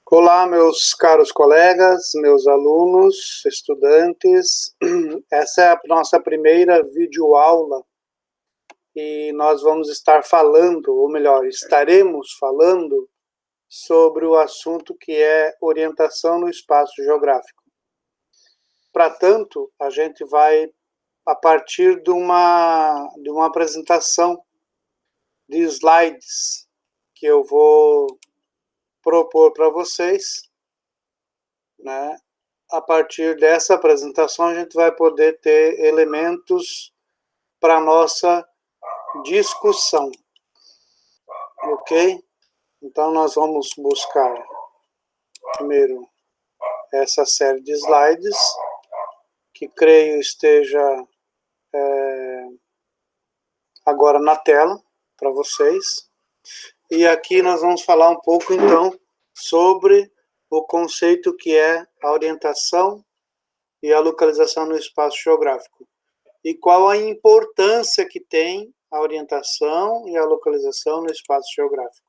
Olá, meus caros colegas, meus alunos, estudantes. Essa é a nossa primeira videoaula e nós vamos estar falando, ou melhor, estaremos falando sobre o assunto que é orientação no espaço geográfico. Para tanto, a gente vai, a partir de uma apresentação de slides que eu vou propor para vocês, né? A partir dessa apresentação, a gente vai poder ter elementos para a nossa discussão, ok? Então, nós vamos buscar primeiro essa série de slides, que creio esteja agora na tela para vocês. E aqui nós vamos falar um pouco, então, sobre o conceito que é a orientação e a localização no espaço geográfico. E qual a importância que tem a orientação e a localização no espaço geográfico.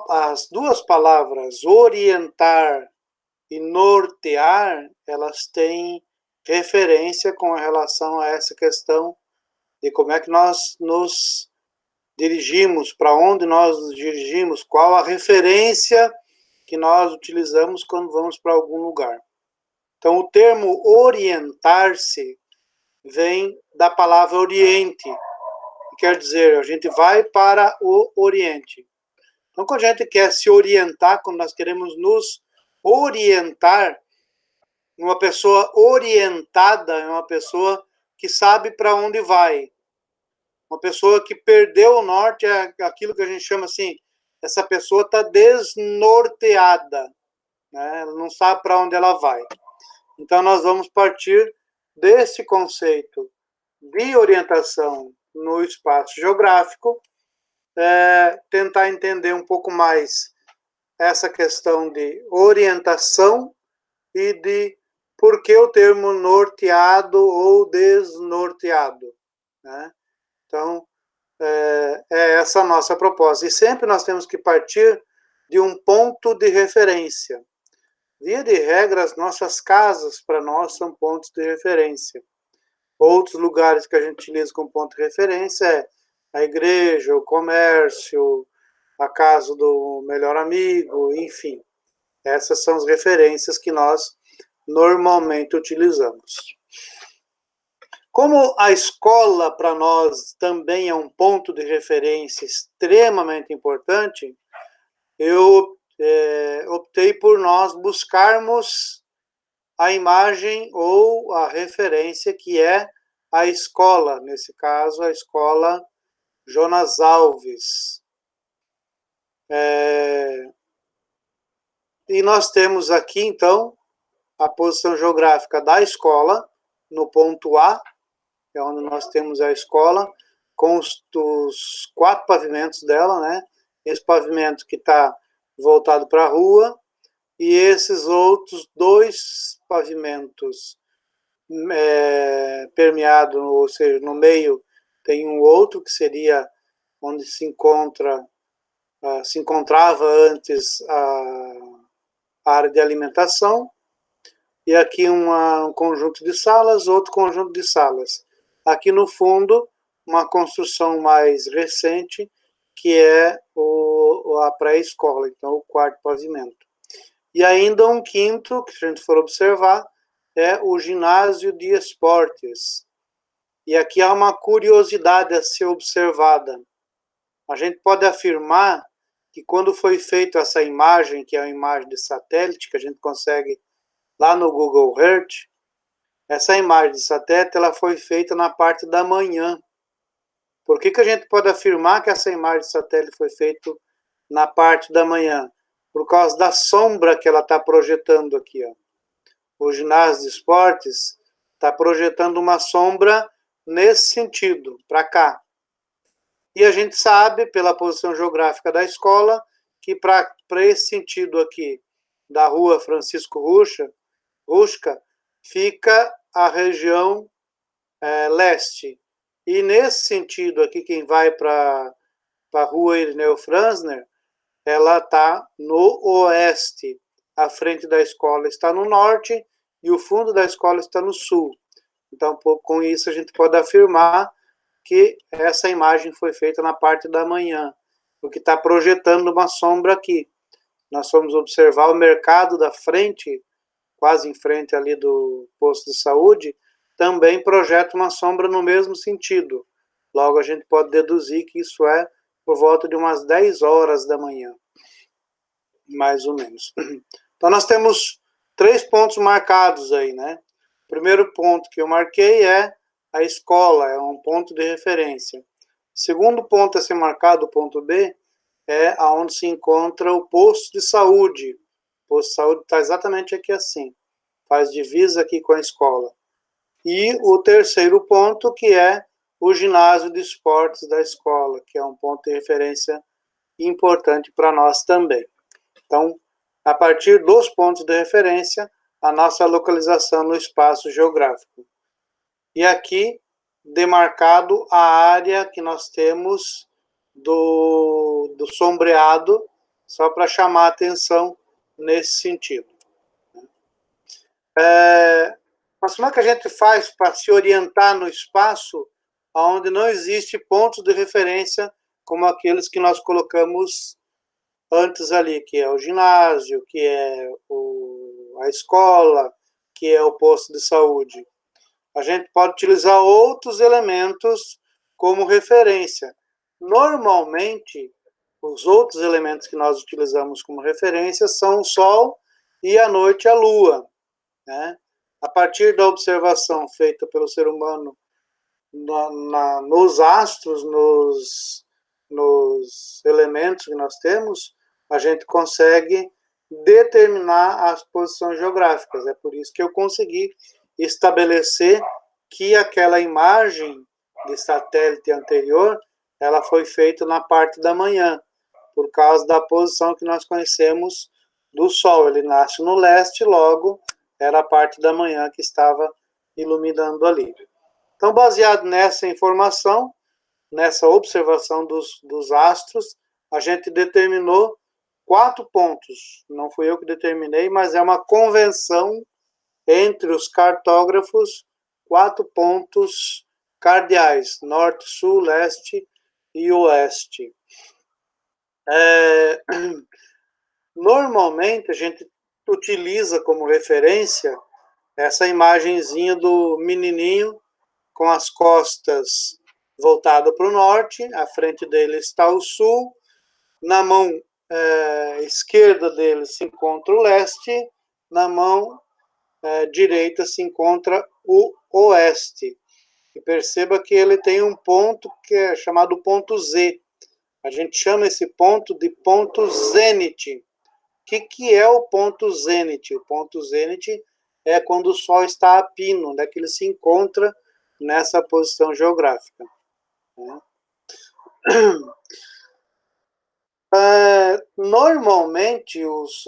As duas palavras orientar e nortear, elas têm referência com relação a essa questão de como é que nós nos dirigimos, para onde nós nos dirigimos, qual a referência que nós utilizamos quando vamos para algum lugar. Então, o termo orientar-se vem da palavra oriente, que quer dizer, a gente vai para o oriente. Então, quando a gente quer se orientar, quando nós queremos nos orientar, uma pessoa orientada é uma pessoa que sabe para onde vai. Uma pessoa que perdeu o norte é aquilo que a gente chama assim, essa pessoa está desnorteada, né? Ela não sabe para onde ela vai. Então, nós vamos partir desse conceito de orientação no espaço geográfico, tentar entender um pouco mais essa questão de orientação e de por que o termo norteado ou desnorteado, né? Então, é essa a nossa proposta. E sempre nós temos que partir de um ponto de referência. Via de regra, as nossas casas, para nós, são pontos de referência. Outros lugares que a gente utiliza como ponto de referência é a igreja, o comércio, a casa do melhor amigo, enfim. Essas são as referências que nós normalmente utilizamos. Como a escola para nós também é um ponto de referência extremamente importante, eu optei por nós buscarmos a imagem ou a referência que é a escola, nesse caso, a escola Jonas Alves. E nós temos aqui, então, a posição geográfica da escola, no ponto A, é onde nós temos a escola, com os 4 pavimentos dela, né? Esse pavimento que está voltado para a rua, e esses outros 2 pavimentos permeados, ou seja, no meio tem um outro, que seria onde se encontrava antes a área de alimentação, e aqui um conjunto de salas, outro conjunto de salas. Aqui no fundo, uma construção mais recente, que é a pré-escola, então o 4º pavimento. E ainda um quinto, que se a gente for observar, é o ginásio de esportes. E aqui há uma curiosidade a ser observada. A gente pode afirmar que quando foi feita essa imagem, que é uma imagem de satélite, que a gente consegue lá no Google Earth, essa imagem de satélite ela foi feita na parte da manhã. Por que a gente pode afirmar que essa imagem de satélite foi feita na parte da manhã? Por causa da sombra que ela está projetando aqui. Ó. O ginásio de esportes está projetando uma sombra nesse sentido, para cá. E a gente sabe, pela posição geográfica da escola, que para esse sentido aqui, da rua Francisco Rusca, fica a região leste. E nesse sentido aqui, quem vai para a rua Irineu Franzner, ela está no oeste. A frente da escola está no norte e o fundo da escola está no sul. Então, com isso, a gente pode afirmar que essa imagem foi feita na parte da manhã, o que está projetando uma sombra aqui. Nós fomos observar o mercado da frente, quase em frente ali do posto de saúde, também projeta uma sombra no mesmo sentido. Logo, a gente pode deduzir que isso é por volta de umas 10 horas da manhã, mais ou menos. Então, nós temos 3 pontos marcados aí, né? O primeiro ponto que eu marquei é a escola, é um ponto de referência. O segundo ponto a ser marcado, o ponto B, é onde se encontra o posto de saúde. O posto de saúde está exatamente aqui assim, faz divisa aqui com a escola. E o terceiro ponto, que é o ginásio de esportes da escola, que é um ponto de referência importante para nós também. Então, a partir dos pontos de referência, a nossa localização no espaço geográfico. E aqui, demarcado a área que nós temos do sombreado, só para chamar a atenção nesse sentido. Mas como é que a gente faz para se orientar no espaço onde não existe pontos de referência como aqueles que nós colocamos antes ali, que é o ginásio, que é a escola, que é o posto de saúde? A gente pode utilizar outros elementos como referência. Normalmente, os outros elementos que nós utilizamos como referência são o Sol e à noite a Lua, né? A partir da observação feita pelo ser humano nos astros, nos elementos que nós temos, a gente consegue determinar as posições geográficas. É por isso que eu consegui estabelecer que aquela imagem de satélite anterior, ela foi feita na parte da manhã, por causa da posição que nós conhecemos do Sol. Ele nasce no leste, logo era a parte da manhã que estava iluminando ali. Então, baseado nessa informação, nessa observação dos astros, a gente determinou 4 pontos. Não fui eu que determinei, mas é uma convenção entre os cartógrafos, 4 pontos cardeais: norte, sul, leste e oeste. Normalmente, a gente utiliza como referência essa imagenzinha do menininho com as costas voltadas para o norte, à frente dele está o sul, na mão esquerda dele se encontra o leste, na mão direita se encontra o oeste. E perceba que ele tem um ponto que é chamado ponto Z. A gente chama esse ponto de ponto zênite. O que é o ponto zênite? O ponto zênite é quando o Sol está a pino, onde é que ele se encontra nessa posição geográfica. Normalmente,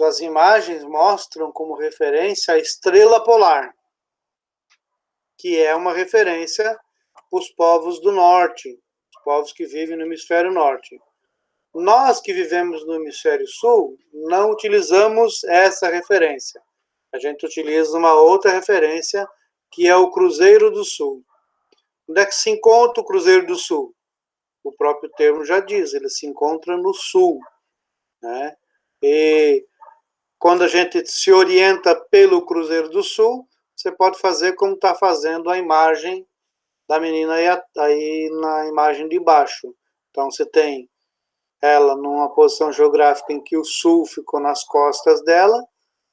as imagens mostram como referência a estrela polar, que é uma referência para os povos do norte, os povos que vivem no hemisfério norte. Nós que vivemos no hemisfério sul, não utilizamos essa referência. A gente utiliza uma outra referência, que é o Cruzeiro do Sul. Onde é que se encontra o Cruzeiro do Sul? O próprio termo já diz, ele se encontra no sul, né? E quando a gente se orienta pelo Cruzeiro do Sul, você pode fazer como está fazendo a imagem da menina aí na imagem de baixo. Então, você tem ela numa posição geográfica em que o sul ficou nas costas dela,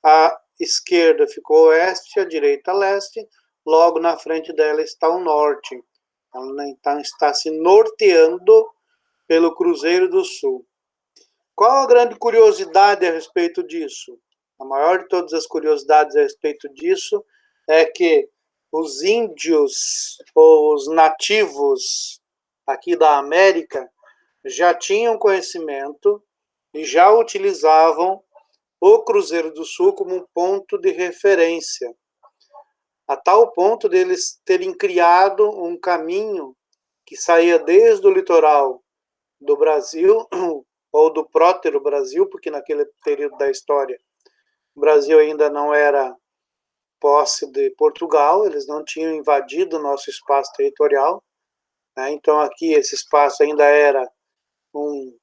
a esquerda ficou oeste, a direita leste, logo na frente dela está o norte. Ela então está se norteando pelo Cruzeiro do Sul. Qual a grande curiosidade a respeito disso? A maior de todas as curiosidades a respeito disso é que os índios, ou os nativos aqui da América, já tinham conhecimento e já utilizavam o Cruzeiro do Sul como um ponto de referência, a tal ponto deles terem criado um caminho que saía desde o litoral do Brasil, ou do Prótero-Brasil, porque naquele período da história o Brasil ainda não era posse de Portugal, eles não tinham invadido o nosso espaço territorial, né? Então aqui esse espaço ainda era um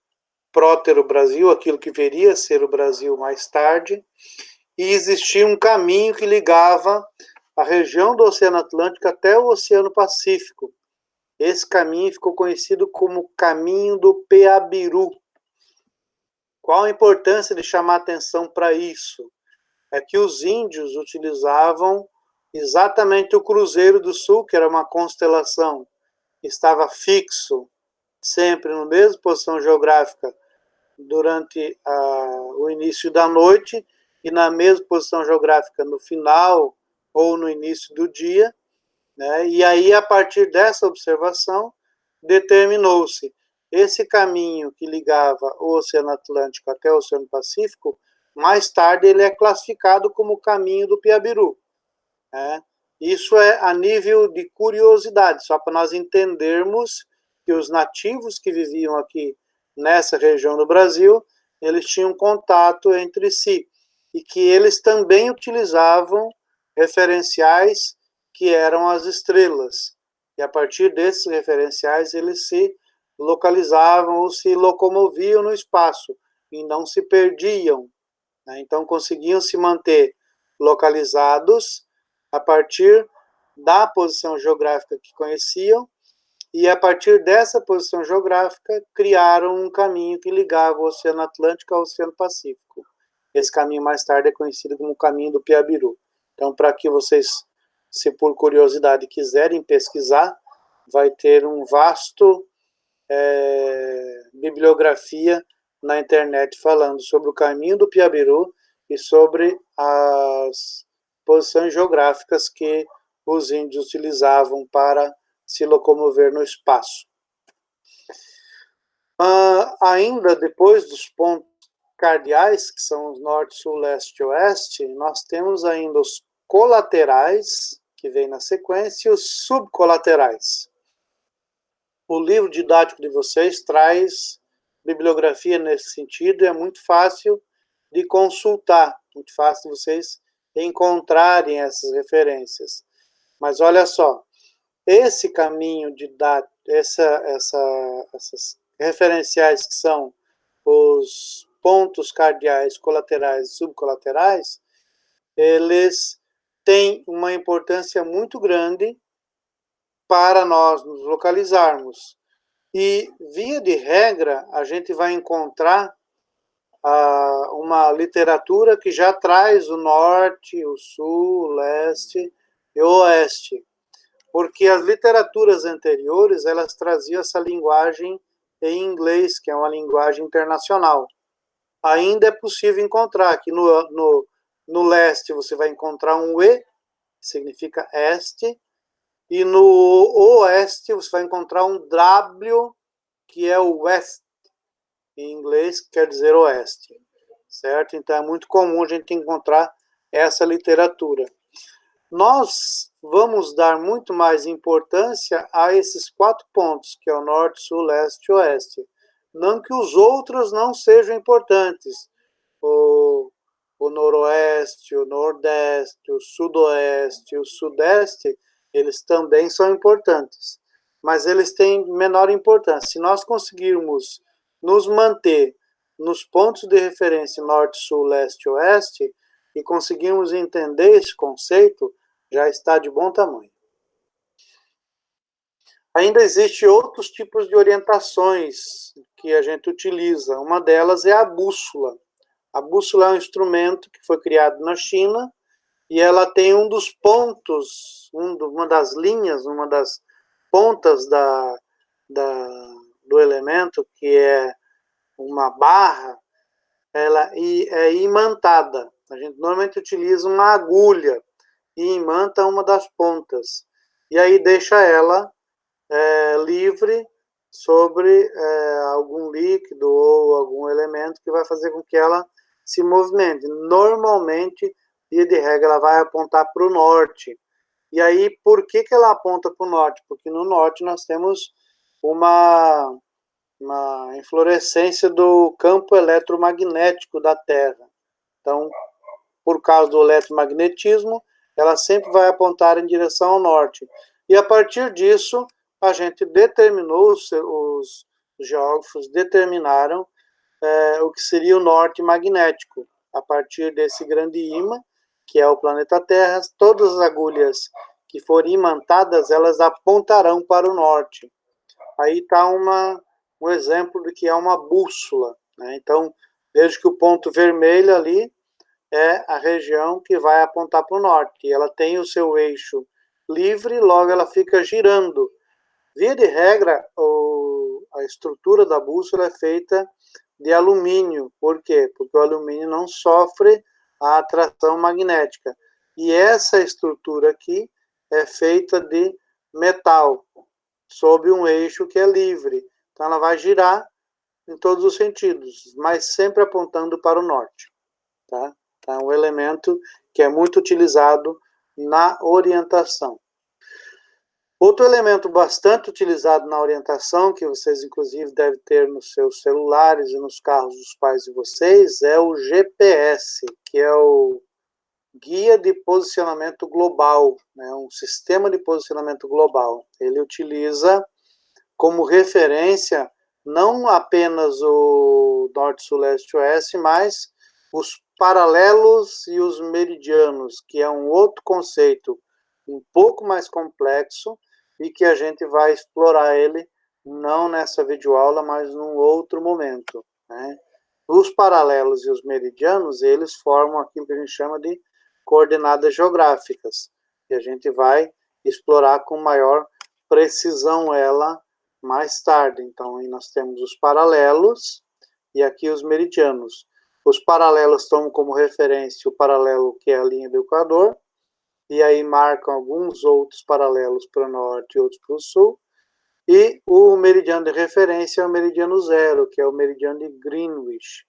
Prótero-Brasil, aquilo que viria a ser o Brasil mais tarde, e existia um caminho que ligava a região do Oceano Atlântico até o Oceano Pacífico. Esse caminho ficou conhecido como Caminho do Peabiru. Qual a importância de chamar atenção para isso? É que os índios utilizavam exatamente o Cruzeiro do Sul, que era uma constelação que estava fixo, sempre na mesma posição geográfica durante o início da noite e na mesma posição geográfica no final ou no início do dia, né? E aí, a partir dessa observação, determinou-se esse caminho que ligava o Oceano Atlântico até o Oceano Pacífico. Mais tarde ele é classificado como o caminho do Piabiru, né? Isso é a nível de curiosidade, só para nós entendermos que os nativos que viviam aqui nessa região do Brasil, eles tinham contato entre si e que eles também utilizavam referenciais que eram as estrelas. E a partir desses referenciais eles se localizavam ou se locomoviam no espaço e não se perdiam, né? Então conseguiam se manter localizados a partir da posição geográfica que conheciam, e a partir dessa posição geográfica criaram um caminho que ligava o Oceano Atlântico ao Oceano Pacífico. Esse caminho mais tarde é conhecido como o Caminho do Piabiru. Então, para que vocês, se por curiosidade quiserem pesquisar, vai ter um vasto bibliografia na internet falando sobre o Caminho do Piabiru e sobre as posições geográficas que os índios utilizavam para se locomover no espaço. Ainda depois dos pontos cardeais, que são os norte, sul, leste e oeste, nós temos ainda os colaterais, que vem na sequência, e os subcolaterais. O livro didático de vocês traz bibliografia nesse sentido, é muito fácil de consultar, muito fácil de vocês encontrarem essas referências. Mas olha só, esse caminho de dar essas referenciais que são os pontos cardeais, colaterais e subcolaterais, eles têm uma importância muito grande para nós nos localizarmos. E, via de regra, a gente vai encontrar uma literatura que já traz o norte, o sul, o leste e o oeste. Porque as literaturas anteriores, elas traziam essa linguagem em inglês, que é uma linguagem internacional. Ainda é possível encontrar, aqui no leste você vai encontrar um E, que significa este, e no oeste você vai encontrar um W, que é o west, em inglês, que quer dizer oeste, certo? Então é muito comum a gente encontrar essa literatura. Nós vamos dar muito mais importância a esses 4 pontos, que é o norte, sul, leste e oeste. Não que os outros não sejam importantes. O noroeste, o nordeste, o sudoeste, o sudeste, eles também são importantes, mas eles têm menor importância. Se nós conseguirmos nos manter nos pontos de referência norte, sul, leste e oeste, e conseguirmos entender esse conceito, já está de bom tamanho. Ainda existem outros tipos de orientações que a gente utiliza. Uma delas é a bússola. A bússola é um instrumento que foi criado na China e ela tem um dos pontos, uma das linhas, uma das pontas do elemento, que é uma barra, ela é imantada. A gente normalmente utiliza uma agulha e imanta uma das pontas. E aí deixa ela livre sobre algum líquido ou algum elemento que vai fazer com que ela se movimente. Normalmente, via de regra, ela vai apontar para o norte. E aí, por que ela aponta para o norte? Porque no norte nós temos uma uma inflorescência do campo eletromagnético da Terra. Então, por causa do eletromagnetismo, ela sempre vai apontar em direção ao norte. E a partir disso, a gente determinou, os geógrafos determinaram o que seria o norte magnético. A partir desse grande ímã, que é o planeta Terra, todas as agulhas que forem imantadas, elas apontarão para o norte. Aí está um exemplo do que é uma bússola, né? Então, veja que o ponto vermelho ali é a região que vai apontar para o norte. Ela tem o seu eixo livre, logo ela fica girando. Via de regra, a estrutura da bússola é feita de alumínio. Por quê? Porque o alumínio não sofre a atração magnética. E essa estrutura aqui é feita de metal, sob um eixo que é livre. Então ela vai girar em todos os sentidos, mas sempre apontando para o norte. Tá? Então, é um elemento que é muito utilizado na orientação. Outro elemento bastante utilizado na orientação, que vocês inclusive devem ter nos seus celulares e nos carros dos pais de vocês, é o GPS, que é o Guia de Posicionamento Global, né? Um sistema de posicionamento global. Ele utiliza como referência não apenas o norte, sul, leste, oeste, mas os paralelos e os meridianos, que é um outro conceito um pouco mais complexo e que a gente vai explorar ele não nessa videoaula, mas num outro momento, né? Os paralelos e os meridianos, eles formam aquilo que a gente chama de coordenadas geográficas, e a gente vai explorar com maior precisão ela mais tarde. Então, aí nós temos os paralelos e aqui os meridianos. Os paralelos tomam como referência o paralelo que é a linha do Equador, e aí marcam alguns outros paralelos para o norte e outros para o sul, e o meridiano de referência é o meridiano zero, que é o meridiano de Greenwich.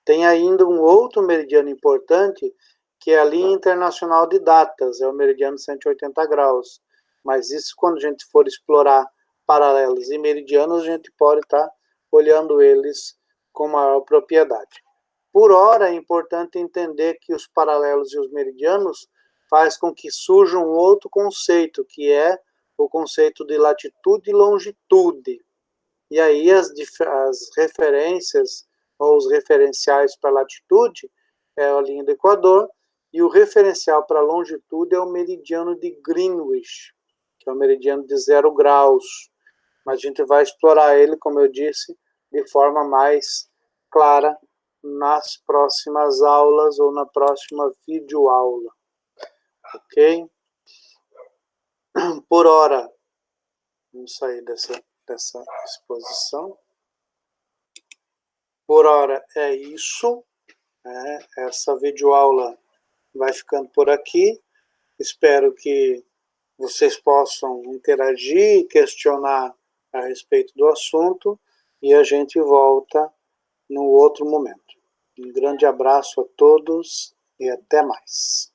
Tem ainda um outro meridiano importante, que é a linha internacional de datas, é o meridiano 180 graus. Mas isso, quando a gente for explorar paralelos e meridianos, a gente pode estar olhando eles com maior propriedade. Por hora, é importante entender que os paralelos e os meridianos faz com que surja um outro conceito, que é o conceito de latitude e longitude. E aí as referências ou os referenciais para latitude é a linha do Equador, e o referencial para longitude é o meridiano de Greenwich, que é o meridiano de 0 graus. Mas a gente vai explorar ele, como eu disse, de forma mais clara nas próximas aulas ou na próxima videoaula. Ok? Por hora, vamos sair dessa exposição. Por hora é isso. Essa videoaula vai ficando por aqui. Espero que vocês possam interagir, questionar a respeito do assunto, e a gente volta no outro momento. Um grande abraço a todos e até mais.